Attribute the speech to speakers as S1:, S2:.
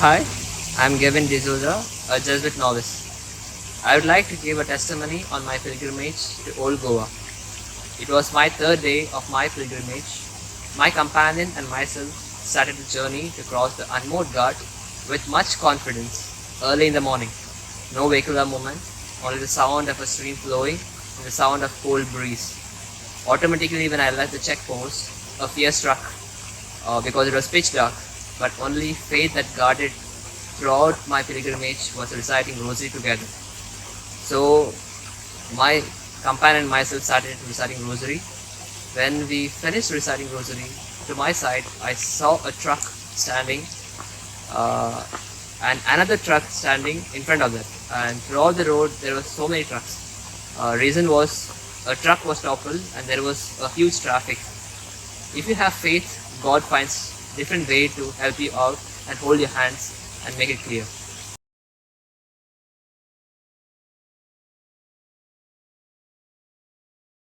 S1: Hi, I'm Gavin D'Souza, a Jesuit novice. I would like to give a testimony on my pilgrimage to Old Goa. It was my third day of my pilgrimage. My companion and myself started the journey to cross the unmoored ghat with much confidence early in the morning. No vehicular movement, only the sound of a stream flowing and the sound of cold breeze. Automatically, when I left the checkpost, a fear struck because it was pitch dark, but only faith that guarded throughout my pilgrimage was reciting rosary together. So my companion and myself started reciting rosary. When we finished reciting rosary, to my side I saw a truck standing and another truck standing in front of that. And throughout the road there were so many trucks. Reason was a truck was toppled and there was a huge traffic. If you have faith, God finds different way to help you out and hold your hands and make it clear.